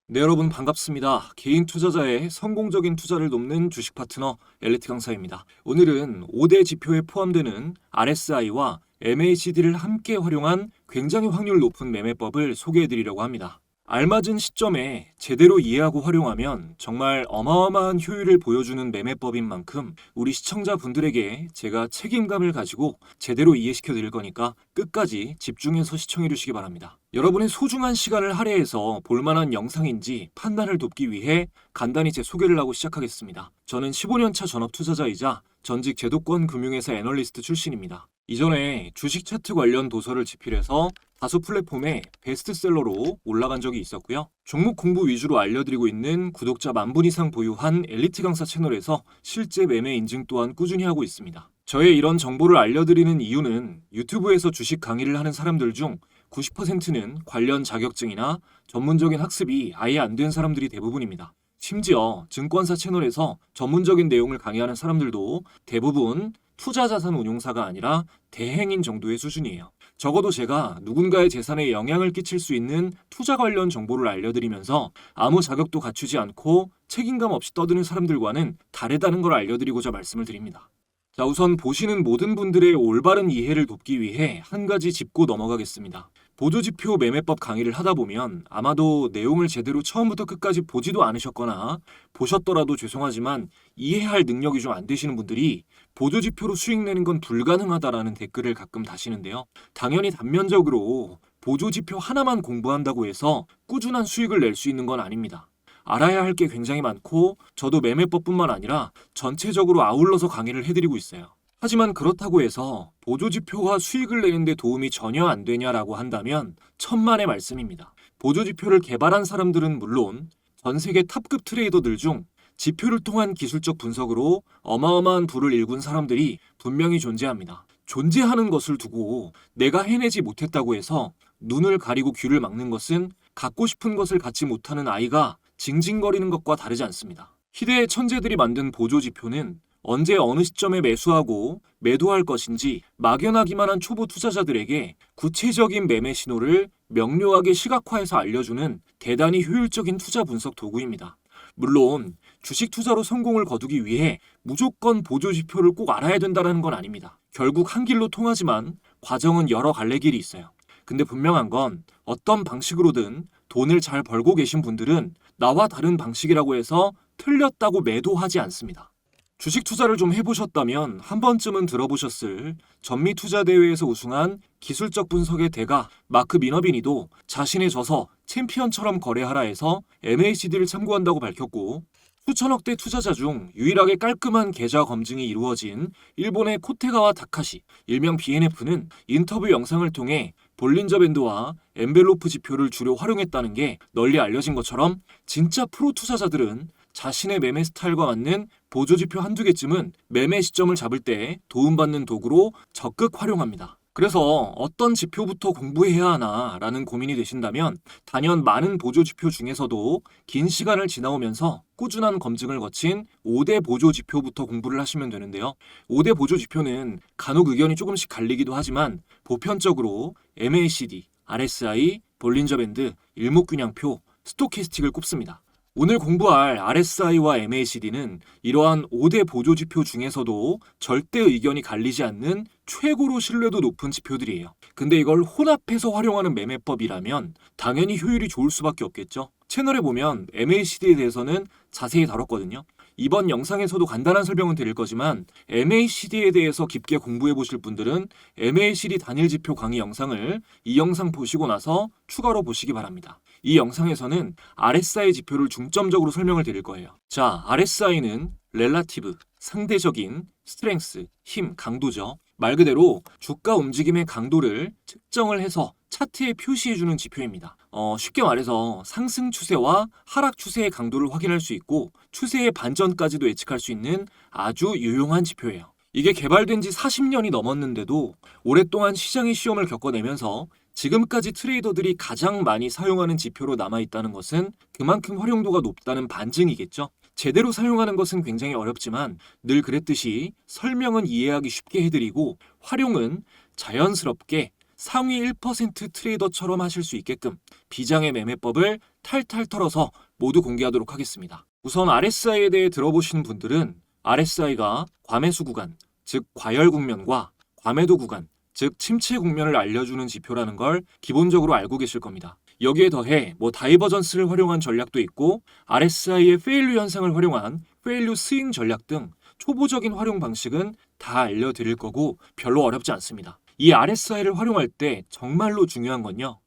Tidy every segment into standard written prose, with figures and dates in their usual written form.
네, 여러분 반갑습니다. 개인 투자자의 성공적인 투자를 돕는 주식 파트너 엘리트 강사입니다. 오늘은 5대 지표에 포함되는 RSI와 MACD를 함께 활용한 굉장히 확률 높은 매매법을 소개해드리려고 합니다. 알맞은 시점에 제대로 이해하고 활용하면 정말 어마어마한 효율을 보여주는 매매법인 만큼 우리 시청자분들에게 제가 책임감을 가지고 제대로 이해시켜 드릴 거니까 끝까지 집중해서 시청해 주시기 바랍니다. 여러분의 소중한 시간을 할애해서 볼만한 영상인지 판단을 돕기 위해 간단히 제 소개를 하고 시작하겠습니다. 저는 15년차 전업 투자자이자 전직 제도권 금융회사 애널리스트 출신입니다. 이전에 주식 차트 관련 도서를 집필해서 다수 플랫폼에 베스트셀러로 올라간 적이 있었고요. 종목 공부 위주로 알려드리고 있는 구독자 10,000분 이상 보유한 엘리트 강사 채널에서 실제 매매 인증 또한 꾸준히 하고 있습니다. 저의 이런 정보를 알려드리는 이유는 유튜브에서 주식 강의를 하는 사람들 중 90%는 관련 자격증이나 전문적인 학습이 아예 안 된 사람들이 대부분입니다. 심지어 증권사 채널에서 전문적인 내용을 강의하는 사람들도 대부분 투자자산 운용사가 아니라 대행인 정도의 수준이에요. 적어도 제가 누군가의 재산에 영향을 끼칠 수 있는 투자 관련 정보를 알려드리면서 아무 자격도 갖추지 않고 책임감 없이 떠드는 사람들과는 다르다는 걸 알려드리고자 말씀을 드립니다. 자, 우선 보시는 모든 분들의 올바른 이해를 돕기 위해 한 가지 짚고 넘어가겠습니다. 보조지표 매매법 강의를 하다 보면 아마도 내용을 제대로 처음부터 끝까지 보지도 않으셨거나 보셨더라도 죄송하지만 이해할 능력이 좀 안 되시는 분들이 보조지표로 수익 내는 건 불가능하다라는 댓글을 가끔 다시는데요. 당연히 단면적으로 보조지표 하나만 공부한다고 해서 꾸준한 수익을 낼 수 있는 건 아닙니다. 알아야 할 게 굉장히 많고 저도 매매법뿐만 아니라 전체적으로 아울러서 강의를 해드리고 있어요. 하지만 그렇다고 해서 보조지표가 수익을 내는데 도움이 전혀 안 되냐라고 한다면 천만의 말씀입니다. 보조지표를 개발한 사람들은 물론 전 세계 탑급 트레이더들 중 지표를 통한 기술적 분석으로 어마어마한 부를 일군 사람들이 분명히 존재합니다. 존재하는 것을 두고 내가 해내지 못했다고 해서 눈을 가리고 귀를 막는 것은 갖고 싶은 것을 갖지 못하는 아이가 징징거리는 것과 다르지 않습니다. 희대의 천재들이 만든 보조지표는 언제 어느 시점에 매수하고 매도할 것인지 막연하기만 한 초보 투자자들에게 구체적인 매매 신호를 명료하게 시각화해서 알려주는 대단히 효율적인 투자 분석 도구입니다. 물론 주식 투자로 성공을 거두기 위해 무조건 보조지표를 꼭 알아야 된다는 건 아닙니다. 결국 한 길로 통하지만 과정은 여러 갈래 길이 있어요. 근데 분명한 건 어떤 방식으로든 돈을 잘 벌고 계신 분들은 나와 다른 방식이라고 해서 틀렸다고 매도하지 않습니다. 주식 투자를 좀 해보셨다면 한 번쯤은 들어보셨을 전미투자대회에서 우승한 기술적 분석의 대가 마크 미너비니도 자신의 저서 챔피언처럼 거래하라 해서 MACD를 참고한다고 밝혔고, 수천억 대 투자자 중 유일하게 깔끔한 계좌 검증이 이루어진 일본의 코테가와 다카시, 일명 BNF는 인터뷰 영상을 통해 볼린저 밴드와 엔벨로프 지표를 주로 활용했다는 게 널리 알려진 것처럼 진짜 프로 투자자들은 자신의 매매 스타일과 맞는 보조지표 한두 개쯤은 매매 시점을 잡을 때 도움받는 도구로 적극 활용합니다. 그래서 어떤 지표부터 공부해야 하나라는 고민이 되신다면 단연 많은 보조지표 중에서도 긴 시간을 지나오면서 꾸준한 검증을 거친 5대 보조지표부터 공부를 하시면 되는데요. 5대 보조지표는 간혹 의견이 조금씩 갈리기도 하지만 보편적으로 MACD, RSI, 볼린저 밴드, 일목균형표, 스토캐스틱을 꼽습니다. 오늘 공부할 RSI와 MACD는 이러한 5대 보조지표 중에서도 절대 의견이 갈리지 않는 최고로 신뢰도 높은 지표들이에요. 근데 이걸 혼합해서 활용하는 매매법이라면 당연히 효율이 좋을 수밖에 없겠죠. 채널에 보면 MACD에 대해서는 자세히 다뤘거든요. 이번 영상에서도 간단한 설명은 드릴 거지만 MACD에 대해서 깊게 공부해 보실 분들은 MACD 단일 지표 강의 영상을 이 영상 보시고 나서 추가로 보시기 바랍니다. 이 영상에서는 RSI 지표를 중점적으로 설명을 드릴 거예요. 자, RSI는 렐라티브, 상대적인 스트렝스, 힘, 강도죠. 말 그대로 주가 움직임의 강도를 측정을 해서 차트에 표시해주는 지표입니다. 쉽게 말해서 상승 추세와 하락 추세의 강도를 확인할 수 있고 추세의 반전까지도 예측할 수 있는 아주 유용한 지표예요. 이게 개발된 지 40년이 넘었는데도 오랫동안 시장의 시험을 겪어내면서 지금까지 트레이더들이 가장 많이 사용하는 지표로 남아있다는 것은 그만큼 활용도가 높다는 반증이겠죠. 제대로 사용하는 것은 굉장히 어렵지만 늘 그랬듯이 설명은 이해하기 쉽게 해드리고 활용은 자연스럽게 상위 1% 트레이더처럼 하실 수 있게끔 비장의 매매법을 탈탈 털어서 모두 공개하도록 하겠습니다. 우선 RSI에 대해 들어보시는 분들은 RSI가 과매수 구간, 즉 과열 국면과 과매도 구간, 즉 침체 국면을 알려주는 지표라는 걸 기본적으로 알고 계실 겁니다. 여기에 더해 다이버전스를 활용한 전략도 있고 RSI의 페일류 현상을 활용한 페일류 스윙 전략 등 초보적인 활용 방식은 다 알려드릴 거고 별로 어렵지 않습니다. 이 RSI를 활용할 때 정말로 중요한 건요,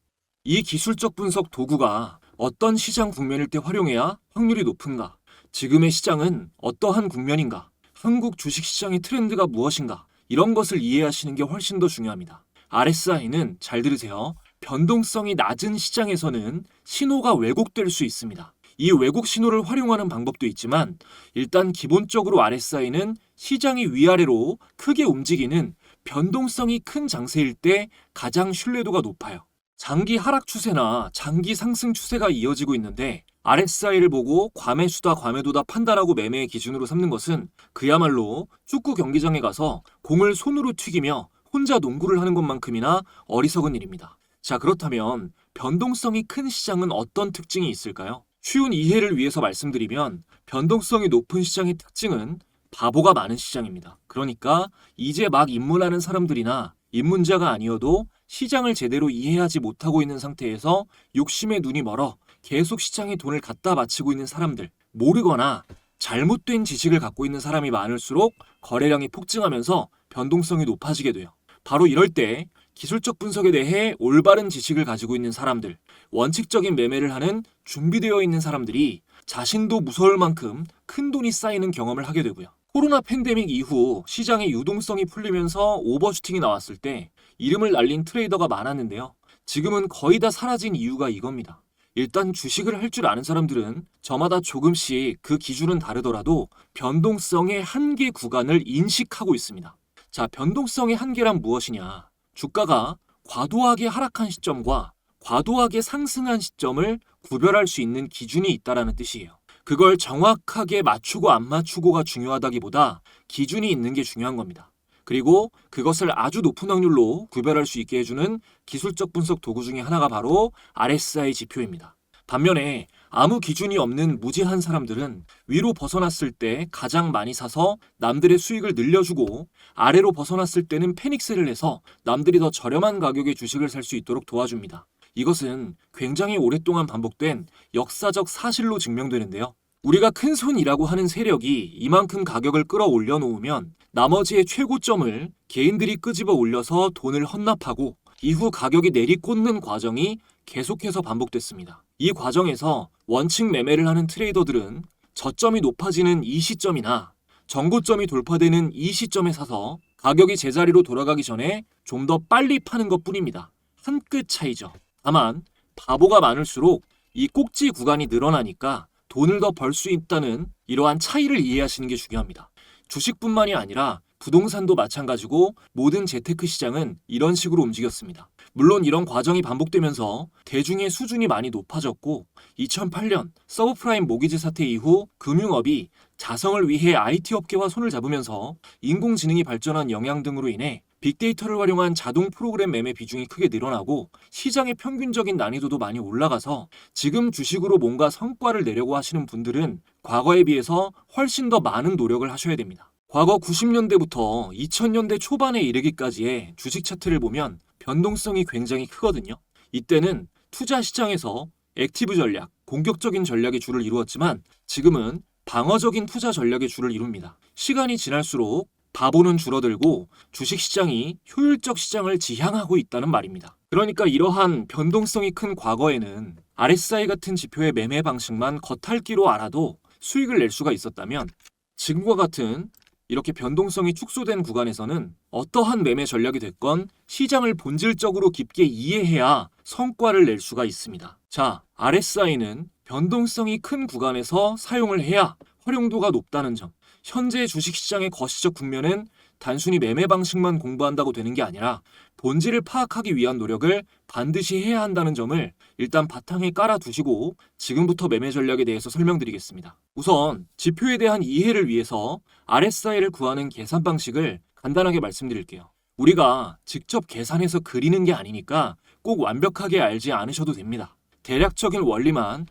이 기술적 분석 도구가 어떤 시장 국면일 때 활용해야 확률이 높은가, 지금의 시장은 어떠한 국면인가, 한국 주식시장의 트렌드가 무엇인가, 이런 것을 이해하시는 게 훨씬 더 중요합니다. RSI는 잘 들으세요. 변동성이 낮은 시장에서는 신호가 왜곡될 수 있습니다. 이 왜곡 신호를 활용하는 방법도 있지만 일단 기본적으로 RSI는 시장이 위아래로 크게 움직이는 변동성이 큰 장세일 때 가장 신뢰도가 높아요. 장기 하락 추세나 장기 상승 추세가 이어지고 있는데 RSI를 보고 과매수다 과매도다 판단하고 매매의 기준으로 삼는 것은 그야말로 축구 경기장에 가서 공을 손으로 튀기며 혼자 농구를 하는 것만큼이나 어리석은 일입니다. 자, 그렇다면 변동성이 큰 시장은 어떤 특징이 있을까요? 쉬운 이해를 위해서 말씀드리면 변동성이 높은 시장의 특징은 바보가 많은 시장입니다. 그러니까 이제 막 입문하는 사람들이나 입문자가 아니어도 시장을 제대로 이해하지 못하고 있는 상태에서 욕심에 눈이 멀어 계속 시장에 돈을 갖다 바치고 있는 사람들, 모르거나 잘못된 지식을 갖고 있는 사람이 많을수록 거래량이 폭증하면서 변동성이 높아지게 돼요. 바로 이럴 때 기술적 분석에 대해 올바른 지식을 가지고 있는 사람들, 원칙적인 매매를 하는 준비되어 있는 사람들이 자신도 무서울 만큼 큰 돈이 쌓이는 경험을 하게 되고요. 코로나 팬데믹 이후 시장의 유동성이 풀리면서 오버슈팅이 나왔을 때 이름을 날린 트레이더가 많았는데요. 지금은 거의 다 사라진 이유가 이겁니다. 일단 주식을 할 줄 아는 사람들은 저마다 조금씩 그 기준은 다르더라도 변동성의 한계 구간을 인식하고 있습니다. 자, 변동성의 한계란 무엇이냐? 주가가 과도하게 하락한 시점과 과도하게 상승한 시점을 구별할 수 있는 기준이 있다는 뜻이에요. 그걸 정확하게 맞추고 안 맞추고가 중요하다기보다 기준이 있는 게 중요한 겁니다. 그리고 그것을 아주 높은 확률로 구별할 수 있게 해주는 기술적 분석 도구 중에 하나가 바로 RSI 지표입니다. 반면에 아무 기준이 없는 무지한 사람들은 위로 벗어났을 때 가장 많이 사서 남들의 수익을 늘려주고 아래로 벗어났을 때는 패닉셀을 해서 남들이 더 저렴한 가격에 주식을 살 수 있도록 도와줍니다. 이것은 굉장히 오랫동안 반복된 역사적 사실로 증명되는데요. 우리가 큰손이라고 하는 세력이 이만큼 가격을 끌어올려 놓으면 나머지의 최고점을 개인들이 끄집어 올려서 돈을 헌납하고 이후 가격이 내리꽂는 과정이 계속해서 반복됐습니다. 이 과정에서 원칙 매매를 하는 트레이더들은 저점이 높아지는 이 시점이나 정고점이 돌파되는 이 시점에 사서 가격이 제자리로 돌아가기 전에 좀 더 빨리 파는 것뿐입니다. 한 끗 차이죠. 다만 바보가 많을수록 이 꼭지 구간이 늘어나니까 돈을 더 벌 수 있다는 이러한 차이를 이해하시는 게 중요합니다. 주식뿐만이 아니라 부동산도 마찬가지고 모든 재테크 시장은 이런 식으로 움직였습니다. 물론 이런 과정이 반복되면서 대중의 수준이 많이 높아졌고 2008년 서브프라임 모기지 사태 이후 금융업이 자성을 위해 IT 업계와 손을 잡으면서 인공지능이 발전한 영향 등으로 인해 빅데이터를 활용한 자동 프로그램 매매 비중이 크게 늘어나고 시장의 평균적인 난이도도 많이 올라가서 지금 주식으로 뭔가 성과를 내려고 하시는 분들은 과거에 비해서 훨씬 더 많은 노력을 하셔야 됩니다. 과거 90년대부터 2000년대 초반에 이르기까지의 주식 차트를 보면 변동성이 굉장히 크거든요. 이때는 투자 시장에서 액티브 전략, 공격적인 전략이 주를 이루었지만 지금은 방어적인 투자 전략의 주를 이룹니다. 시간이 지날수록 바보는 줄어들고 주식시장이 효율적 시장을 지향하고 있다는 말입니다. 그러니까 이러한 변동성이 큰 과거에는 RSI 같은 지표의 매매 방식만 겉핥기로 알아도 수익을 낼 수가 있었다면 지금과 같은 이렇게 변동성이 축소된 구간에서는 어떠한 매매 전략이 됐건 시장을 본질적으로 깊게 이해해야 성과를 낼 수가 있습니다. 자, RSI는 변동성이 큰 구간에서 사용을 해야 활용도가 높다는 점. 현재 주식시장의 거시적 국면은 단순히 매매 방식만 공부한다고 되는 게 아니라 본질을 파악하기 위한 노력을 반드시 해야 한다는 점을 일단 바탕에 깔아두시고 지금부터 매매 전략에 대해서 설명드리겠습니다. 우선 지표에 대한 이해를 위해서 RSI를 구하는 계산 방식을 간단하게 말씀드릴게요. 우리가 직접 계산해서 그리는 게 아니니까 꼭 완벽하게 알지 않으셔도 됩니다. 대략적인 원리만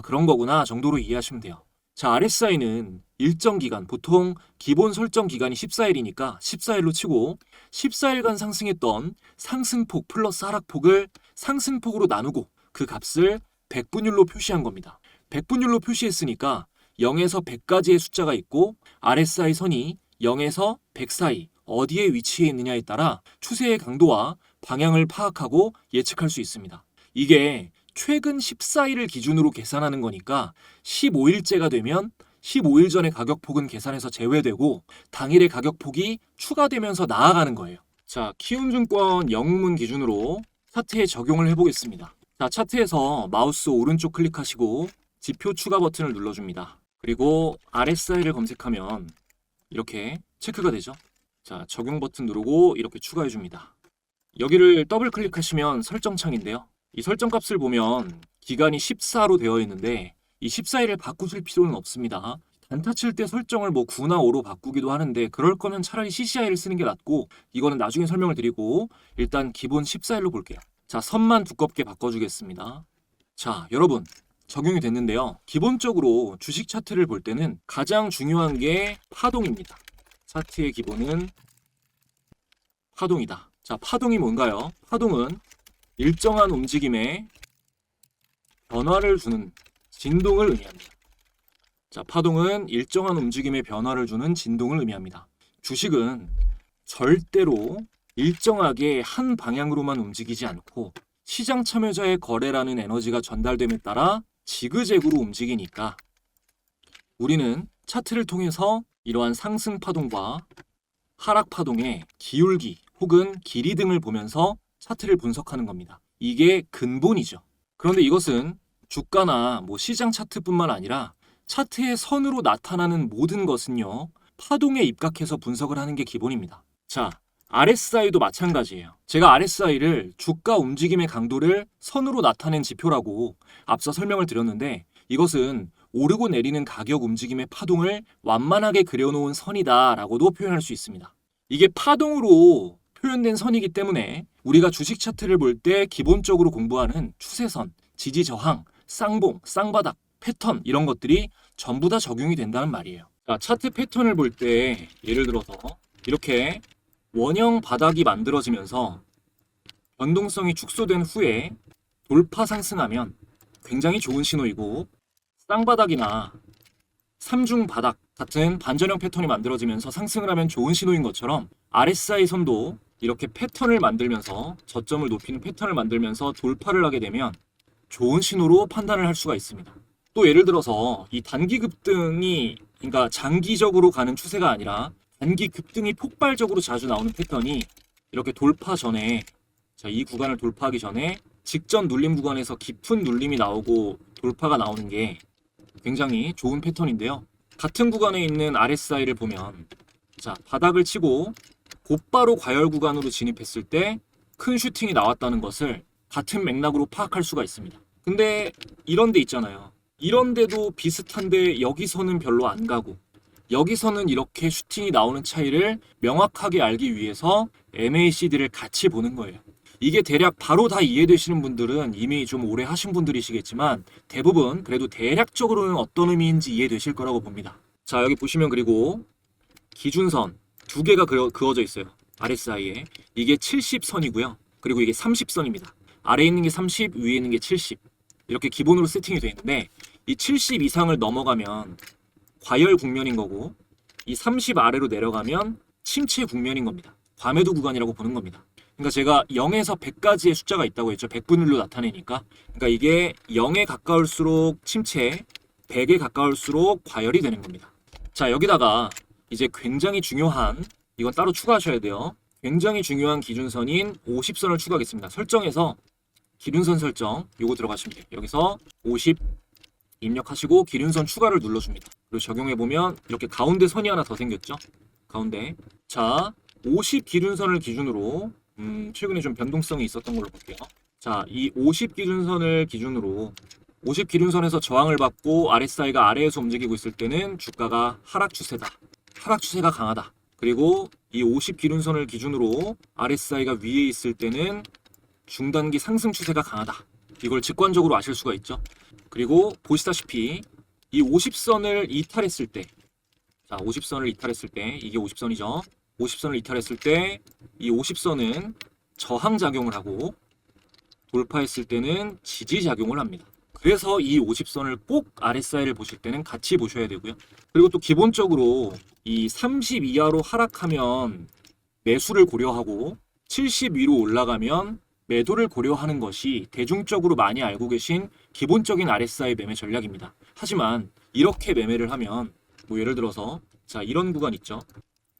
그런 거구나 정도로 이해하시면 돼요. 자, RSI는 일정 기간, 보통 기본 설정 기간이 14일이니까 14일로 치고 14일간 상승했던 상승폭 플러스 하락폭을 상승폭으로 나누고 그 값을 백분율로 표시한 겁니다. 백분율로 표시했으니까 0에서 100까지의 숫자가 있고 RSI 선이 0에서 100 사이 어디에 위치해 있느냐에 따라 추세의 강도와 방향을 파악하고 예측할 수 있습니다. 이게 최근 14일을 기준으로 계산하는 거니까 15일째가 되면 15일 전의 가격폭은 계산해서 제외되고 당일의 가격폭이 추가되면서 나아가는 거예요. 자, 키움증권 영문 기준으로 차트에 적용을 해보겠습니다. 자, 차트에서 마우스 오른쪽 클릭하시고 지표 추가 버튼을 눌러줍니다. 그리고 RSI를 검색하면 이렇게 체크가 되죠. 자, 적용 버튼 누르고 이렇게 추가해줍니다. 여기를 더블 클릭하시면 설정창인데요. 이 설정 값을 보면 기간이 14로 되어 있는데 이 14일을 바꾸실 필요는 없습니다. 단타 칠 때 설정을 9나 5로 바꾸기도 하는데 그럴 거면 차라리 CCI를 쓰는 게 낫고 이거는 나중에 설명을 드리고 일단 기본 14일로 볼게요. 자, 선만 두껍게 바꿔주겠습니다. 자, 여러분 적용이 됐는데요. 기본적으로 주식 차트를 볼 때는 가장 중요한 게 파동입니다. 차트의 기본은 파동이다. 자, 파동이 뭔가요? 파동은 일정한 움직임에 변화를 주는 진동을 의미합니다. 자, 파동은 일정한 움직임에 변화를 주는 진동을 의미합니다. 주식은 절대로 일정하게 한 방향으로만 움직이지 않고 시장 참여자의 거래라는 에너지가 전달됨에 따라 지그재그로 움직이니까 우리는 차트를 통해서 이러한 상승 파동과 하락 파동의 기울기 혹은 길이 등을 보면서 차트를 분석하는 겁니다. 이게 근본이죠. 그런데 이것은 주가나 시장 차트뿐만 아니라 차트의 선으로 나타나는 모든 것은요, 파동에 입각해서 분석을 하는 게 기본입니다. 자, RSI도 마찬가지예요. 제가 RSI를 주가 움직임의 강도를 선으로 나타낸 지표라고 앞서 설명을 드렸는데 이것은 오르고 내리는 가격 움직임의 파동을 완만하게 그려놓은 선이다라고도 표현할 수 있습니다. 이게 파동으로 표현된 선이기 때문에 우리가 주식 차트를 볼 때 기본적으로 공부하는 추세선, 지지 저항, 쌍봉, 쌍바닥, 패턴 이런 것들이 전부 다 적용이 된다는 말이에요. 자, 차트 패턴을 볼 때 예를 들어서 이렇게 원형 바닥이 만들어지면서 변동성이 축소된 후에 돌파 상승하면 굉장히 좋은 신호이고 쌍바닥이나 삼중 바닥 같은 반전형 패턴이 만들어지면서 상승을 하면 좋은 신호인 것처럼 RSI 선도 이렇게 패턴을 만들면서 저점을 높이는 패턴을 만들면서 돌파를 하게 되면 좋은 신호로 판단을 할 수가 있습니다. 또 예를 들어서 이 단기 급등이 그러니까 장기적으로 가는 추세가 아니라 단기 급등이 폭발적으로 자주 나오는 패턴이 이렇게 돌파 전에 이 구간을 돌파하기 전에 직전 눌림 구간에서 깊은 눌림이 나오고 돌파가 나오는 게 굉장히 좋은 패턴인데요. 같은 구간에 있는 RSI를 보면 바닥을 치고 곧바로 과열 구간으로 진입했을 때 큰 슈팅이 나왔다는 것을 같은 맥락으로 파악할 수가 있습니다. 근데 이런 데 있잖아요. 이런 데도 비슷한데 여기서는 별로 안 가고 여기서는 이렇게 슈팅이 나오는 차이를 명확하게 알기 위해서 MACD를 같이 보는 거예요. 이게 대략 바로 다 이해되시는 분들은 이미 좀 오래 하신 분들이시겠지만 대부분 그래도 대략적으로는 어떤 의미인지 이해되실 거라고 봅니다. 자, 여기 보시면 그리고 기준선 두 개가 그어져 있어요. RSI에. 이게 70선이고요. 그리고 이게 30선입니다. 아래에 있는 게 30, 위에 있는 게 70. 이렇게 기본으로 세팅이 되어 있는데 이 70 이상을 넘어가면 과열 국면인 거고 이 30 아래로 내려가면 침체 국면인 겁니다. 과매도 구간이라고 보는 겁니다. 그러니까 제가 0에서 100까지의 숫자가 있다고 했죠. 100분율로 나타내니까. 그러니까 이게 0에 가까울수록 침체, 100에 가까울수록 과열이 되는 겁니다. 자, 여기다가 이제 굉장히 중요한, 이건 따로 추가하셔야 돼요. 굉장히 중요한 기준선인 50선을 추가하겠습니다. 설정에서 기준선 설정, 요거 들어가시면 돼요. 여기서 50 입력하시고 기준선 추가를 눌러줍니다. 그리고 적용해보면 이렇게 가운데 선이 하나 더 생겼죠? 가운데. 자, 50 기준선을 기준으로 최근에 좀 변동성이 있었던 걸로 볼게요. 자, 이 50 기준선을 기준으로 50 기준선에서 저항을 받고 RSI가 아래에서 움직이고 있을 때는 주가가 하락 추세다. 하락 추세가 강하다. 그리고 이 50 기준선을 기준으로 RSI가 위에 있을 때는 중단기 상승 추세가 강하다. 이걸 직관적으로 아실 수가 있죠. 그리고 보시다시피 이 50선을 이탈했을 때, 자, 50선을 이탈했을 때, 이게 50선이죠. 50선을 이탈했을 때 이 50선은 저항작용을 하고 돌파했을 때는 지지작용을 합니다. 그래서 이 50선을 꼭 RSI를 보실 때는 같이 보셔야 되고요. 그리고 또 기본적으로 이 30 이하로 하락하면 매수를 고려하고 70 위로 올라가면 매도를 고려하는 것이 대중적으로 많이 알고 계신 기본적인 RSI 매매 전략입니다. 하지만 이렇게 매매를 하면 뭐 예를 들어서 자, 이런 구간 있죠.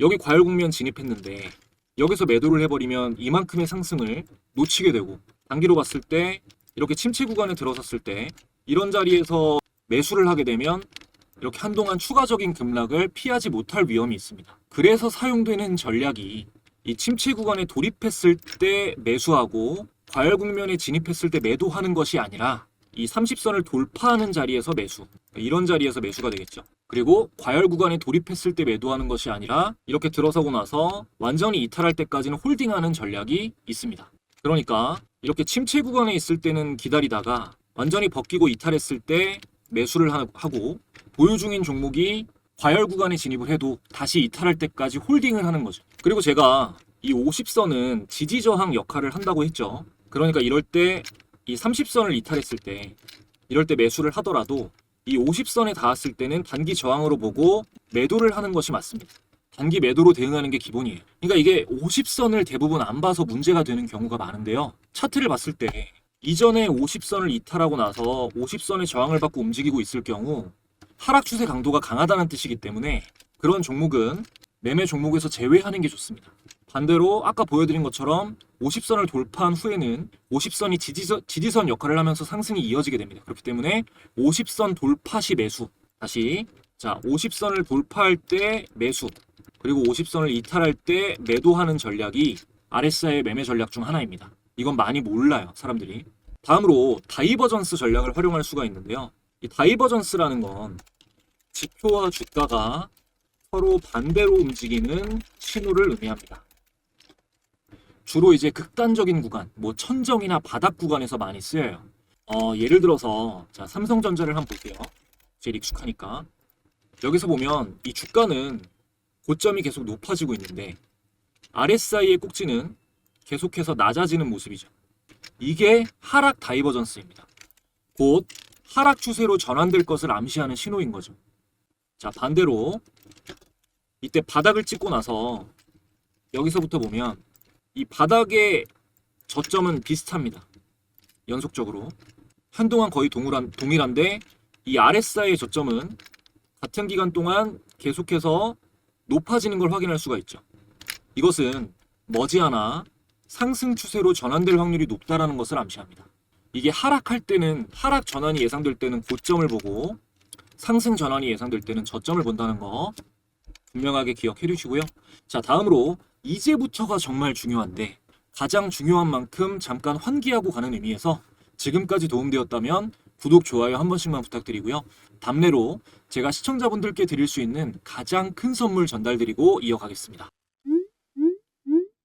여기 과열 국면 진입했는데 여기서 매도를 해버리면 이만큼의 상승을 놓치게 되고, 단기로 봤을 때 이렇게 침체 구간에 들어섰을 때 이런 자리에서 매수를 하게 되면 이렇게 한동안 추가적인 급락을 피하지 못할 위험이 있습니다. 그래서 사용되는 전략이 이 침체 구간에 돌입했을 때 매수하고 과열 국면에 진입했을 때 매도하는 것이 아니라 이 30선을 돌파하는 자리에서 매수, 이런 자리에서 매수가 되겠죠. 그리고 과열 구간에 돌입했을 때 매도하는 것이 아니라 이렇게 들어서고 나서 완전히 이탈할 때까지는 홀딩하는 전략이 있습니다. 그러니까 이렇게 침체 구간에 있을 때는 기다리다가 완전히 벗기고 이탈했을 때 매수를 하고, 보유 중인 종목이 과열 구간에 진입을 해도 다시 이탈할 때까지 홀딩을 하는 거죠. 그리고 제가 이 50선은 지지 저항 역할을 한다고 했죠. 그러니까 이럴 때 이 30선을 이탈했을 때 이럴 때 매수를 하더라도 이 50선에 닿았을 때는 단기 저항으로 보고 매도를 하는 것이 맞습니다. 단기 매도로 대응하는 게 기본이에요. 그러니까 이게 50선을 대부분 안 봐서 문제가 되는 경우가 많은데요. 차트를 봤을 때 이전에 50선을 이탈하고 나서 50선의 저항을 받고 움직이고 있을 경우 하락 추세 강도가 강하다는 뜻이기 때문에 그런 종목은 매매 종목에서 제외하는 게 좋습니다. 반대로 아까 보여드린 것처럼 50선을 돌파한 후에는 50선이 지지선 역할을 하면서 상승이 이어지게 됩니다. 그렇기 때문에 50선 돌파 시 매수, 다시 자 50선을 돌파할 때 매수, 그리고 50선을 이탈할 때 매도하는 전략이 RSI의 매매 전략 중 하나입니다. 이건 많이 몰라요, 사람들이. 다음으로 다이버전스 전략을 활용할 수가 있는데요. 이 다이버전스라는 건 지표와 주가가 서로 반대로 움직이는 신호를 의미합니다. 주로 이제 극단적인 구간, 뭐 천정이나 바닥 구간에서 많이 쓰여요. 예를 들어서 자, 삼성전자를 한번 볼게요. 제일 익숙하니까. 여기서 보면 이 주가는 고점이 계속 높아지고 있는데 RSI의 꼭지는 계속해서 낮아지는 모습이죠. 이게 하락 다이버전스입니다. 곧 하락 추세로 전환될 것을 암시하는 신호인 거죠. 자, 반대로 이때 바닥을 찍고 나서 여기서부터 보면 이 바닥의 저점은 비슷합니다. 연속적으로 한동안 거의 동일한데 이 RSI의 저점은 같은 기간 동안 계속해서 높아지는 걸 확인할 수가 있죠. 이것은 머지않아 상승 추세로 전환될 확률이 높다라는 것을 암시합니다. 이게 하락할 때는, 하락 전환이 예상될 때는 고점을 보고 상승 전환이 예상될 때는 저점을 본다는 거 분명하게 기억해 주시고요. 자, 다음으로 이제부터가 정말 중요한데 가장 중요한 만큼 잠깐 환기하고 가는 의미에서 지금까지 도움되었다면 구독, 좋아요 한 번씩만 부탁드리고요. 답례로 제가 시청자분들께 드릴 수 있는 가장 큰 선물 전달드리고 이어가겠습니다.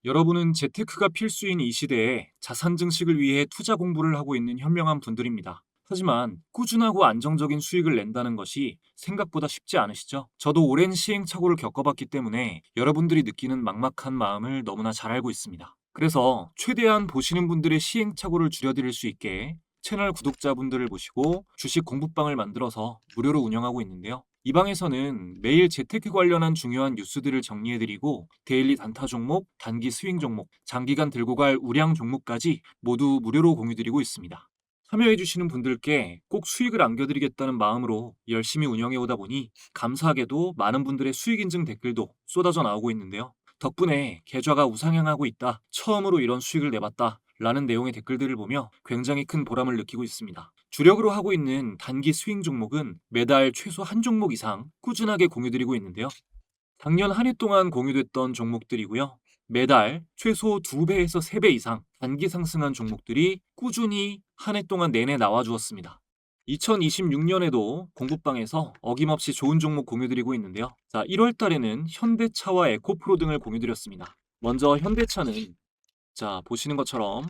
여러분은 재테크가 필수인 이 시대에 자산 증식을 위해 투자 공부를 하고 있는 현명한 분들입니다. 하지만 꾸준하고 안정적인 수익을 낸다는 것이 생각보다 쉽지 않으시죠? 저도 오랜 시행착오를 겪어봤기 때문에 여러분들이 느끼는 막막한 마음을 너무나 잘 알고 있습니다. 그래서 최대한 보시는 분들의 시행착오를 줄여드릴 수 있게 채널 구독자분들을 모시고 주식 공부방을 만들어서 무료로 운영하고 있는데요. 이 방에서는 매일 재테크 관련한 중요한 뉴스들을 정리해드리고 데일리 단타 종목, 단기 스윙 종목, 장기간 들고 갈 우량 종목까지 모두 무료로 공유드리고 있습니다. 참여해주시는 분들께 꼭 수익을 안겨드리겠다는 마음으로 열심히 운영해오다 보니 감사하게도 많은 분들의 수익 인증 댓글도 쏟아져 나오고 있는데요. 덕분에 계좌가 우상향하고 있다, 처음으로 이런 수익을 내봤다 라는 내용의 댓글들을 보며 굉장히 큰 보람을 느끼고 있습니다. 주력으로 하고 있는 단기 스윙 종목은 매달 최소 한 종목 이상 꾸준하게 공유드리고 있는데요. 작년 한 해 동안 공유됐던 종목들이고요. 매달 최소 2배에서 3배 이상 단기 상승한 종목들이 꾸준히 한 해 동안 내내 나와주었습니다. 2026년에도 공부방에서 어김없이 좋은 종목 공유드리고 있는데요. 자, 1월 달에는 현대차와 에코프로 등을 공유드렸습니다. 먼저 현대차는 자, 보시는 것처럼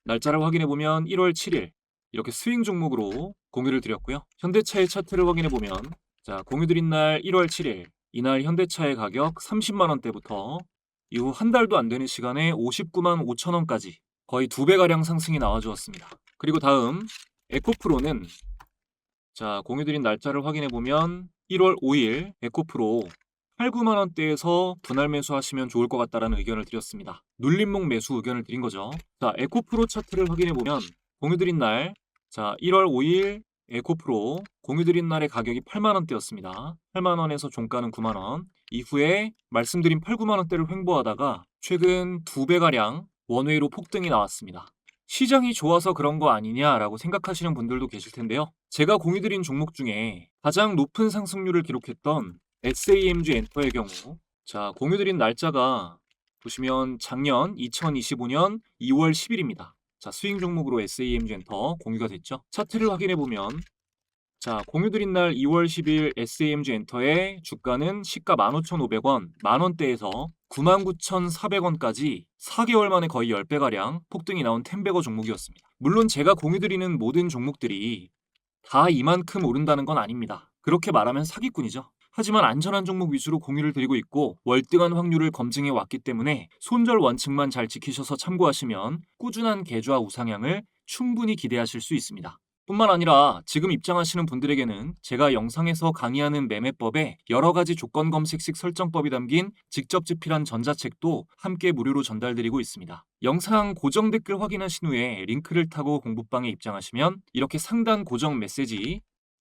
날짜를 확인해 보면 1월 7일 이렇게 스윙 종목으로 공유를 드렸고요. 현대차의 차트를 확인해 보면 자, 공유드린 날 1월 7일 이날 현대차의 가격 30만 원대부터 이후 한 달도 안 되는 시간에 59만 5천 원까지 거의 2배가량 상승이 나와 주었습니다. 그리고 다음 에코프로는 자, 공유드린 날짜를 확인해 보면 1월 5일 에코프로 8, 9만 원대에서 분할 매수하시면 좋을 것 같다라는 의견을 드렸습니다. 눌림목 매수 의견을 드린 거죠. 자, 에코프로 차트를 확인해 보면 공유드린 날 자, 1월 5일 에코프로 공유드린 날의 가격이 8만 원대였습니다. 8만 원에서 종가는 9만 원. 이후에 말씀드린 8, 9만 원대를 횡보하다가 최근 2배가량 원웨이로 폭등이 나왔습니다. 시장이 좋아서 그런 거 아니냐라고 생각하시는 분들도 계실 텐데요. 제가 공유드린 종목 중에 가장 높은 상승률을 기록했던 SAMG 엔터의 경우 자, 공유드린 날짜가 보시면 작년 2025년 2월 10일입니다. 자, 스윙 종목으로 SAMG 엔터 공유가 됐죠. 차트를 확인해 보면 자, 공유드린 날 2월 10일 SAMG 엔터의 주가는 시가 15,500원, 만원대에서 99,400원까지 4개월 만에 거의 10배가량 폭등이 나온 템베거 종목이었습니다. 물론 제가 공유드리는 모든 종목들이 다 이만큼 오른다는 건 아닙니다. 그렇게 말하면 사기꾼이죠. 하지만 안전한 종목 위주로 공유를 드리고 있고 월등한 확률을 검증해 왔기 때문에 손절 원칙만 잘 지키셔서 참고하시면 꾸준한 계좌 우상향을 충분히 기대하실 수 있습니다. 뿐만 아니라 지금 입장하시는 분들에게는 제가 영상에서 강의하는 매매법에 여러 가지 조건 검색식 설정법이 담긴 직접 집필한 전자책도 함께 무료로 전달드리고 있습니다. 영상 고정 댓글 확인하신 후에 링크를 타고 공부방에 입장하시면 이렇게 상단 고정 메시지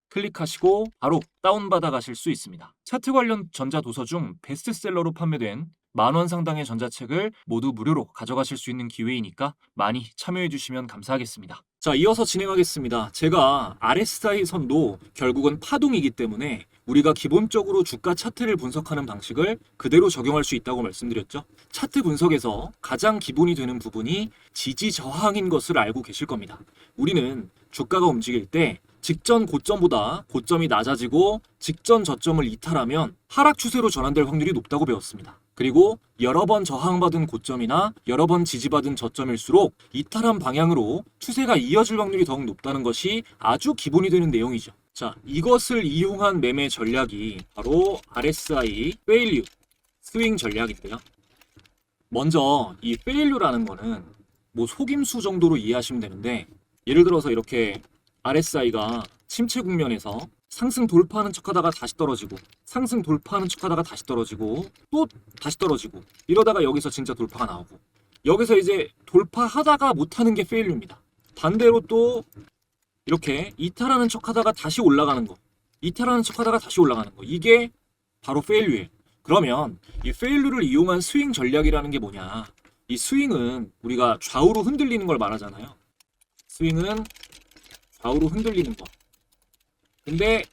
클릭하시고 바로 다운받아 가실 수 있습니다. 차트 관련 전자도서 중 베스트셀러로 판매된 만원 상당의 전자책을 모두 무료로 가져가실 수 있는 기회이니까 많이 참여해 주시면 감사하겠습니다. 자, 이어서 진행하겠습니다. 제가 RSI 선도 결국은 파동이기 때문에 우리가 기본적으로 주가 차트를 분석하는 방식을 그대로 적용할 수 있다고 말씀드렸죠. 차트 분석에서 가장 기본이 되는 부분이 지지 저항인 것을 알고 계실 겁니다. 우리는 주가가 움직일 때 직전 고점보다 고점이 낮아지고 직전 저점을 이탈하면 하락 추세로 전환될 확률이 높다고 배웠습니다. 그리고 여러 번 저항받은 고점이나 여러 번 지지받은 저점일수록 이탈한 방향으로 추세가 이어질 확률이 더욱 높다는 것이 아주 기본이 되는 내용이죠. 자, 이것을 이용한 매매 전략이 바로 RSI 페일류 스윙 전략인데요. 먼저 이 페일류라는 거는 뭐 속임수 정도로 이해하시면 되는데 예를 들어서 이렇게 RSI가 침체 국면에서 상승 돌파하는 척하다가 다시 떨어지고 상승 돌파하는 척하다가 다시 떨어지고 또 다시 떨어지고 이러다가 여기서 진짜 돌파가 나오고 여기서 이제 돌파하다가 못하는 게 페일류입니다. 반대로 또 이렇게 이탈하는 척하다가 다시 올라가는 거 이탈하는 척하다가 다시 올라가는 거 이게 바로 페일류예요. 그러면 이 페일류를 이용한 스윙 전략이라는 게 뭐냐, 이 스윙은 우리가 좌우로 흔들리는 걸 말하잖아요. 스윙은 좌우로 흔들리는 거. 근데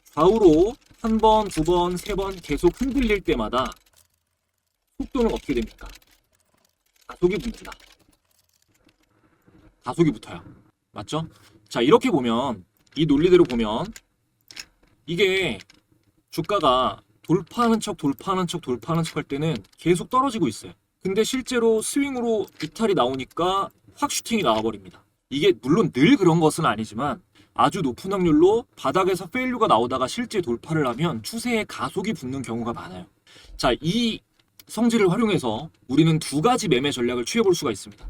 좌우로 한 번, 두 번, 세 번 계속 흔들릴 때마다 속도는 어떻게 됩니까? 가속이 붙는다. 가속이 붙어요. 맞죠? 자, 이렇게 보면 이 논리대로 보면 이게 주가가 돌파하는 척 할 때는 계속 떨어지고 있어요. 근데 실제로 스윙으로 이탈이 나오니까 확 슈팅이 나와버립니다. 이게 물론 늘 그런 것은 아니지만 아주 높은 확률로 바닥에서 페일류가 나오다가 실제 돌파를 하면 추세에 가속이 붙는 경우가 많아요. 자, 이 성질을 활용해서 우리는 두 가지 매매 전략을 취해볼 수가 있습니다.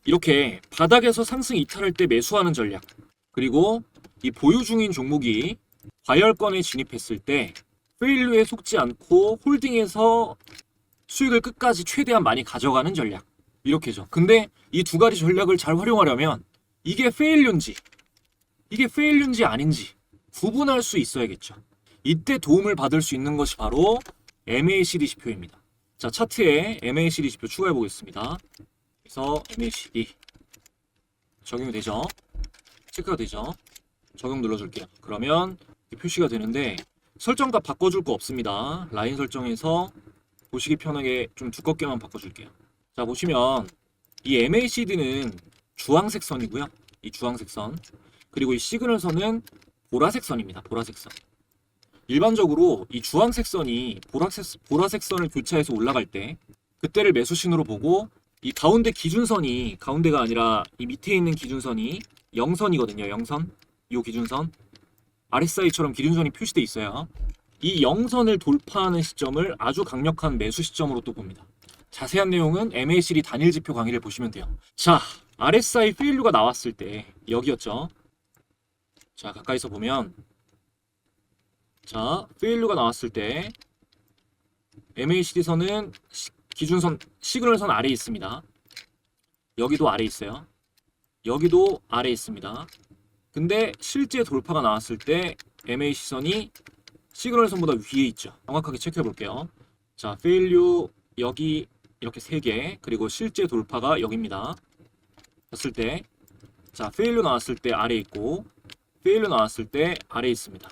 이렇게 바닥에서 상승 이탈할 때 매수하는 전략, 그리고 이 보유 중인 종목이 과열권에 진입했을 때 페일류에 속지 않고 홀딩해서 수익을 끝까지 최대한 많이 가져가는 전략, 이렇게죠. 근데 이 두 가지 전략을 잘 활용하려면 이게 페일류인지 아닌지 구분할 수 있어야겠죠. 이때 도움을 받을 수 있는 것이 바로 MACD 지표입니다. 자, 차트에 MACD 지표 추가해 보겠습니다. 그래서 MACD 적용이 되죠. 체크가 되죠. 적용 눌러줄게요. 그러면 표시가 되는데 설정값 바꿔줄 거 없습니다. 라인 설정에서 보시기 편하게 좀 두껍게만 바꿔줄게요. 자, 보시면 이 MACD는 주황색 선이고요. 이 주황색 선. 그리고 이 시그널선은 보라색 선입니다. 보라색 선. 일반적으로 이 주황색 선이 보라색 선을 교차해서 올라갈 때 그때를 매수신호로 보고, 이 가운데 기준선이, 가운데가 아니라 이 밑에 있는 기준선이 0선이거든요. 0선. 이 기준선. RSI처럼 기준선이 표시돼 있어요. 이 0선을 돌파하는 시점을 아주 강력한 매수 시점으로 또 봅니다. 자세한 내용은 MACD 단일 지표 강의를 보시면 돼요. 자, RSI 페일류가 나왔을 때 여기였죠. 자, 가까이서 보면, 자, 페일류가 나왔을 때 MACD선은 기준선, 시그널선 아래에 있습니다. 여기도 아래에 있어요. 여기도 아래에 있습니다. 근데 실제 돌파가 나왔을 때 MAC선이 시그널선보다 위에 있죠. 정확하게 체크해 볼게요. 자, 페일류 여기 이렇게 3개, 그리고 실제 돌파가 여기입니다. 했을 때, 자, 페일류 나왔을 때 아래에 있고, 페일류 나왔을 때 아래에 있습니다.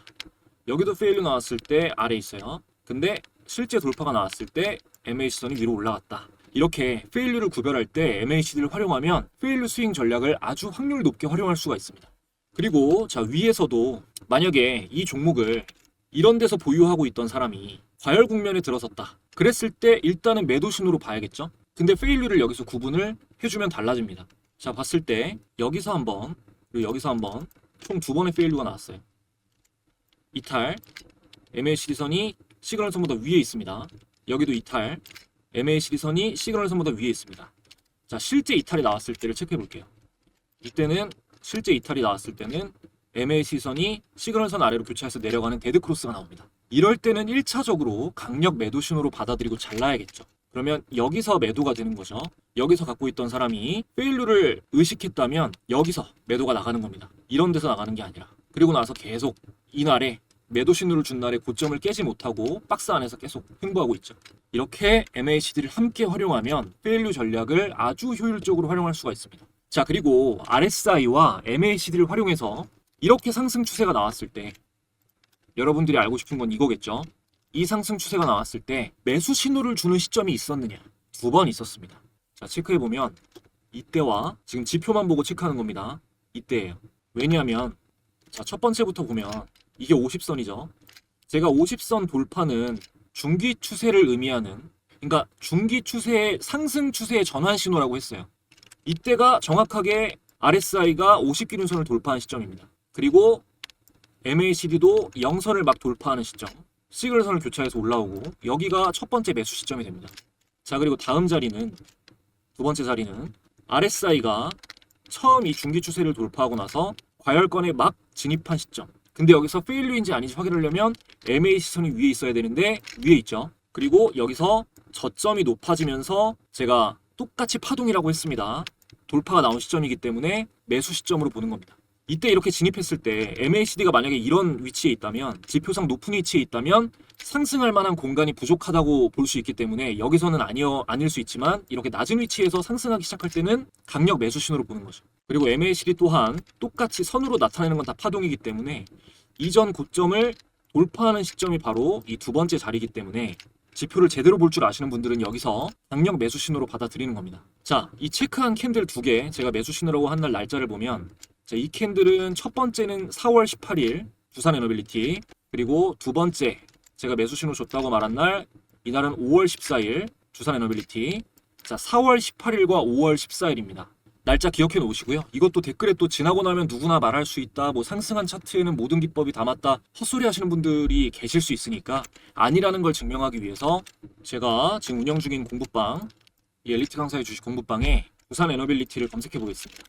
여기도 페일류 나왔을 때 아래에 있어요. 근데 실제 돌파가 나왔을 때 MAC선이 위로 올라갔다. 이렇게 페일류를 구별할 때 MACD를 활용하면 페일류 스윙 전략을 아주 확률 높게 활용할 수가 있습니다. 그리고 자, 위에서도 만약에 이 종목을 이런 데서 보유하고 있던 사람이 과열 국면에 들어섰다. 그랬을 때 일단은 매도 신호로 봐야겠죠. 근데 페일류를 여기서 구분을 해주면 달라집니다. 자, 봤을 때 여기서 한번, 그리고 여기서 한번, 총 2번의 페일류가 나왔어요. 이탈, MACD선이 시그널선보다 위에 있습니다. 여기도 이탈, MACD선이 시그널선보다 위에 있습니다. 자, 실제 이탈이 나왔을 때를 체크해 볼게요. 이때는 실제 이탈이 나왔을 때는 MAC선이 시그널선 아래로 교차해서 내려가는 데드크로스가 나옵니다. 이럴 때는 1차적으로 강력 매도 신호로 받아들이고 잘라야겠죠. 그러면 여기서 매도가 되는 거죠. 여기서 갖고 있던 사람이 페일류를 의식했다면 여기서 매도가 나가는 겁니다. 이런 데서 나가는 게 아니라. 그리고 나서 계속 이날에 매도 신호를 준 날에 고점을 깨지 못하고 박스 안에서 계속 횡보하고 있죠. 이렇게 MACD를 함께 활용하면 페일류 전략을 아주 효율적으로 활용할 수가 있습니다. 자, 그리고 RSI와 MACD를 활용해서 이렇게 상승 추세가 나왔을 때 여러분들이 알고 싶은 건 이거겠죠. 이 상승 추세가 나왔을 때 매수 신호를 주는 시점이 있었느냐? 2번 있었습니다. 자, 체크해보면 이때와 지금 지표만 보고 체크하는 겁니다. 이때예요. 왜냐하면 자, 첫 번째부터 보면 이게 50선이죠. 제가 50선 돌파는 중기 추세를 의미하는, 그러니까 중기 추세의 상승 추세의 전환 신호라고 했어요. 이때가 정확하게 RSI가 50기준선을 돌파한 시점입니다. 그리고 MACD도 0선을 막 돌파하는 시점, 시그널선을 교차해서 올라오고 여기가 첫 번째 매수 시점이 됩니다. 자, 그리고 다음 자리는, 두 번째 자리는 RSI가 처음 이 중기 추세를 돌파하고 나서 과열권에 막 진입한 시점. 근데 여기서 페일류인지 아닌지 확인하려면 MAC선이 위에 있어야 되는데 위에 있죠. 그리고 여기서 저점이 높아지면서 제가 똑같이 파동이라고 했습니다. 돌파가 나온 시점이기 때문에 매수 시점으로 보는 겁니다. 이때 이렇게 진입했을 때 MACD가 만약에 이런 위치에 있다면, 지표상 높은 위치에 있다면 상승할 만한 공간이 부족하다고 볼 수 있기 때문에 여기서는 아닐 수 있지만 이렇게 낮은 위치에서 상승하기 시작할 때는 강력 매수 신호로 보는 거죠. 그리고 MACD 또한 똑같이 선으로 나타내는 건 다 파동이기 때문에 이전 고점을 돌파하는 시점이 바로 이 2번째 자리이기 때문에 지표를 제대로 볼 줄 아시는 분들은 여기서 강력 매수 신호로 받아들이는 겁니다. 자, 이 체크한 캔들 2개, 제가 매수 신호라고 한 날 날짜를 보면, 자, 이 캔들은 첫 번째는 4월 18일 두산 에너빌리티, 그리고 두 번째 제가 매수 신호 줬다고 말한 날, 이날은 5월 14일 두산 에너빌리티. 자, 4월 18일과 5월 14일입니다. 날짜 기억해 놓으시고요. 이것도 댓글에 또 지나고 나면 누구나 말할 수 있다, 뭐 상승한 차트에는 모든 기법이 담았다, 헛소리 하시는 분들이 계실 수 있으니까 아니라는 걸 증명하기 위해서 제가 지금 운영 중인 공부방, 이 엘리트 강사의 주식 공부방에 두산 에너빌리티를 검색해 보겠습니다.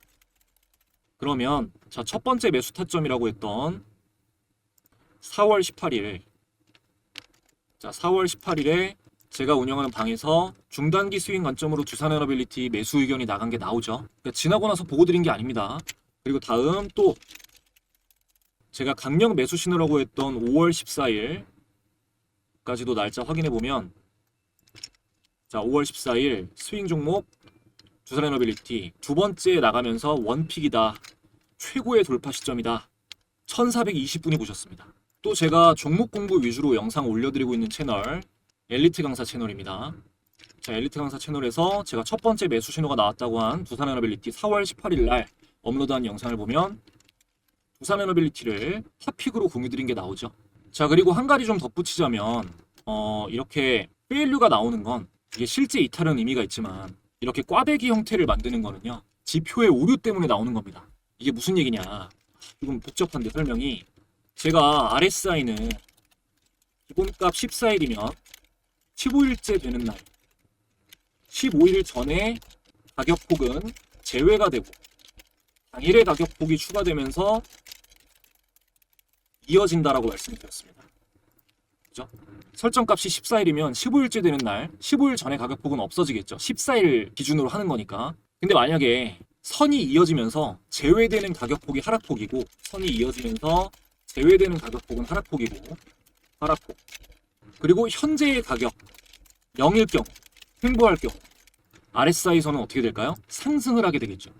그러면 자, 첫 번째 매수 타점이라고 했던 4월 18일, 자, 4월 18일에 제가 운영하는 방에서 중단기 스윙 관점으로 두산 에너빌리티 매수 의견이 나간 게 나오죠. 그러니까 지나고 나서 보고 드린 게 아닙니다. 그리고 다음 또 제가 강력 매수 신호라고 했던 5월 14일까지도 날짜 확인해 보면, 자, 5월 14일 스윙 종목 두산 에너빌리티 두 번째 나가면서 원픽이다, 최고의 돌파 시점이다, 1420분이 보셨습니다. 또 제가 종목 공부 위주로 영상 올려드리고 있는 채널 엘리트 강사 채널입니다. 자, 엘리트 강사 채널에서 제가 첫 번째 매수 신호가 나왔다고 한 두산 에너빌리티 4월 18일 날 업로드한 영상을 보면 두산에너빌리티를 핫픽으로 공유드린 게 나오죠. 자, 그리고 한 가지 좀 덧붙이자면 이렇게 페일류가 나오는 건 이게 실제 이탈은 의미가 있지만 이렇게 꽈배기 형태를 만드는 거는요, 지표의 오류 때문에 나오는 겁니다. 이게 무슨 얘기냐, 조금 복잡한데 설명이, 제가 RSI는 기본값 14일이면 15일째 되는 날 15일 전에 가격폭은 제외가 되고 당일의 가격폭이 추가되면서 이어진다라고 말씀드렸습니다. 그죠? 설정값이 14일이면 15일째 되는 날 15일 전에 가격폭은 없어지겠죠. 14일 기준으로 하는 거니까. 근데 만약에 선이 이어지면서 제외되는 가격폭이 하락폭이고 선이 이어지면서 제외되는 가격폭은 하락폭이고 하락폭, 그리고 현재의 가격 0일 경우, 횡보할 경우 RSI선은 어떻게 될까요? 상승을 하게 되겠죠.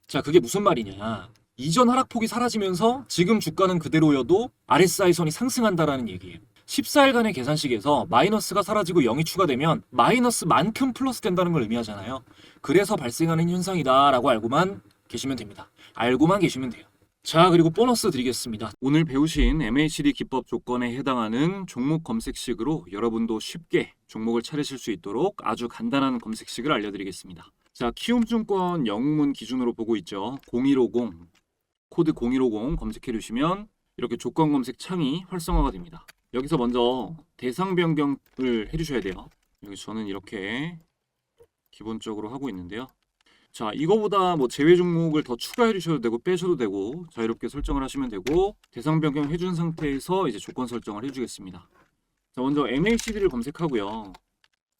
자, 그게 무슨 말이냐, 이전 하락폭이 사라지면서 지금 주가는 그대로여도 RSI선이 상승한다라는 얘기예요. 14일간의 계산식에서 마이너스가 사라지고 0이 추가되면 마이너스만큼 플러스 된다는 걸 의미하잖아요. 그래서 발생하는 현상이다라고 알고만 계시면 됩니다. 알고만 계시면 돼요. 자, 그리고 보너스 드리겠습니다. 오늘 배우신 MACD 기법 조건에 해당하는 종목 검색식으로 여러분도 쉽게 종목을 찾으실 수 있도록 아주 간단한 검색식을 알려드리겠습니다. 자, 키움증권 영문 기준으로 보고 있죠. 0150, 코드 0150 검색해 주시면 이렇게 조건 검색 창이 활성화가 됩니다. 여기서 먼저 대상 변경을 해주셔야 돼요. 여기 저는 이렇게 기본적으로 하고 있는데요. 자, 이거보다 뭐 제외 종목을 더 추가해 주셔도 되고 빼셔도 되고 자유롭게 설정을 하시면 되고, 대상 변경 해준 상태에서 이제 조건 설정을 해주겠습니다. 자, 먼저 MACD를 검색하고요.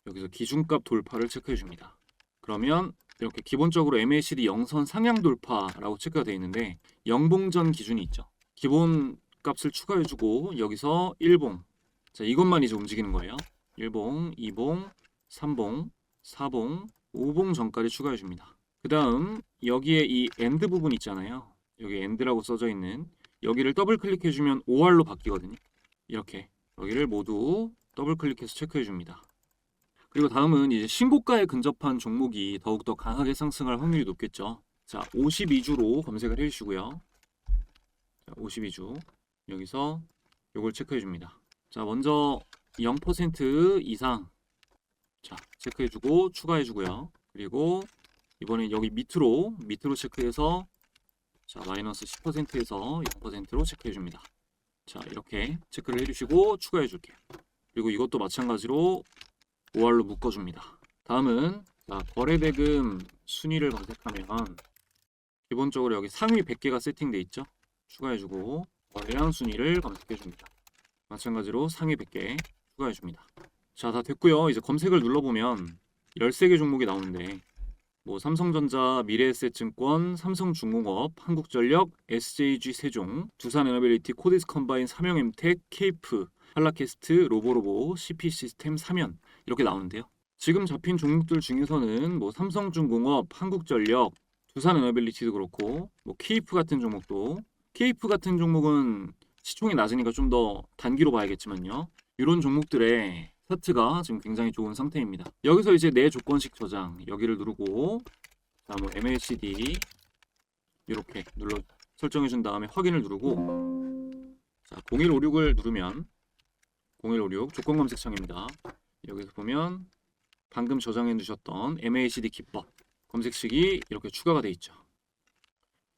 여기서 기준값 돌파를 체크해 줍니다. 그러면 이렇게 기본적으로 MACD 영선 상향 돌파라고 체크가 되어 있는데 영봉전 기준이 있죠. 기본 값을 추가해 주고 여기서 1봉, 자, 이것만 이제 움직이는 거예요. 1봉, 2봉, 3봉, 4봉, 5봉 전까지 추가해 줍니다. 그 다음 여기에 이 엔드 부분 있잖아요. 여기 엔드라고 써져 있는 여기를 더블 클릭해 주면 OR로 바뀌거든요. 이렇게 여기를 모두 더블 클릭해서 체크해 줍니다. 그리고 다음은 이제 신고가에 근접한 종목이 더욱더 강하게 상승할 확률이 높겠죠. 자, 52주로 검색을 해주시고요. 자, 52주 여기서 요걸 체크해 줍니다. 자, 먼저 0% 이상, 자, 체크해 주고 추가해 주고요. 그리고 이번엔 여기 밑으로 체크해서, 자, 마이너스 10%에서 0%로 체크해 줍니다. 자, 이렇게 체크를 해주시고 추가해 줄게요. 그리고 이것도 마찬가지로 OR로 묶어줍니다. 다음은 자, 거래대금 순위를 검색하면 기본적으로 여기 상위 100개가 세팅돼 있죠. 추가해주고 거래량 순위를 검색해줍니다. 마찬가지로 상위 100개 추가해줍니다. 자, 다 됐고요. 이제 검색을 눌러보면 13개 종목이 나오는데 뭐 삼성전자, 미래에셋증권, 삼성중공업, 한국전력, SJG 세종, 두산에너빌리티, 코디스컴바인, 삼성엠텍, 케이프, 한라캐스트, 로보로보, CP시스템, 삼연 이렇게 나오는데요. 지금 잡힌 종목들 중에서는 뭐 삼성중공업, 한국전력, 두산에너빌리티도 그렇고 뭐 케이프 같은 종목도, 케이프 같은 종목은 시총이 낮으니까 좀 더 단기로 봐야겠지만요. 이런 종목들의 차트가 지금 굉장히 좋은 상태입니다. 여기서 이제 내 조건식 저장 여기를 누르고, 자, 뭐 MACD 이렇게 눌러 설정해 준 다음에 확인을 누르고, 자, 0156을 누르면 0156 조건 검색창입니다. 여기서 보면 방금 저장해 두셨던 MACD 기법 검색식이 이렇게 추가가 돼 있죠.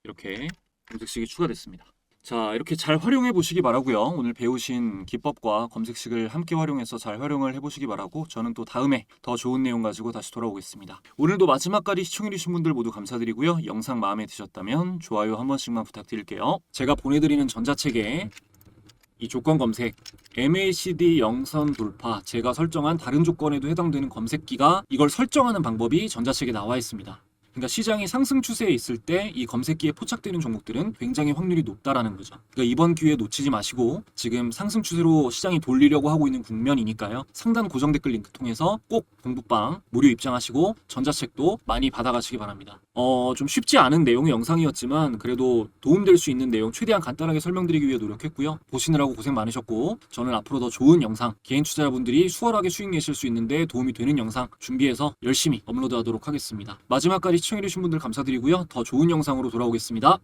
이렇게 검색식이 추가됐습니다. 자, 이렇게 잘 활용해 보시기 바라고요. 오늘 배우신 기법과 검색식을 함께 활용해서 잘 활용을 해보시기 바라고, 저는 또 다음에 더 좋은 내용 가지고 다시 돌아오겠습니다. 오늘도 마지막까지 시청해주신 분들 모두 감사드리고요. 영상 마음에 드셨다면 좋아요 한 번씩만 부탁드릴게요. 제가 보내드리는 전자책에 이 조건 검색, MACD 영선 돌파, 제가 설정한 다른 조건에도 해당되는 검색기가 이걸 설정하는 방법이 전자책에 나와 있습니다. 그러니까 시장이 상승 추세에 있을 때 이 검색기에 포착되는 종목들은 굉장히 확률이 높다라는 거죠. 그러니까 이번 기회에 놓치지 마시고, 지금 상승 추세로 시장이 돌리려고 하고 있는 국면이니까요. 상단 고정 댓글 링크 통해서 꼭 공부방 무료 입장하시고 전자책도 많이 받아가시기 바랍니다. 좀 쉽지 않은 내용의 영상이었지만 그래도 도움될 수 있는 내용 최대한 간단하게 설명드리기 위해 노력했고요. 보시느라고 고생 많으셨고, 저는 앞으로 더 좋은 영상, 개인 투자자분들이 수월하게 수익 내실 수 있는데 도움이 되는 영상 준비해서 열심히 업로드하도록 하겠습니다. 마지막까지 시청해주신 분들 감사드리고요. 더 좋은 영상으로 돌아오겠습니다.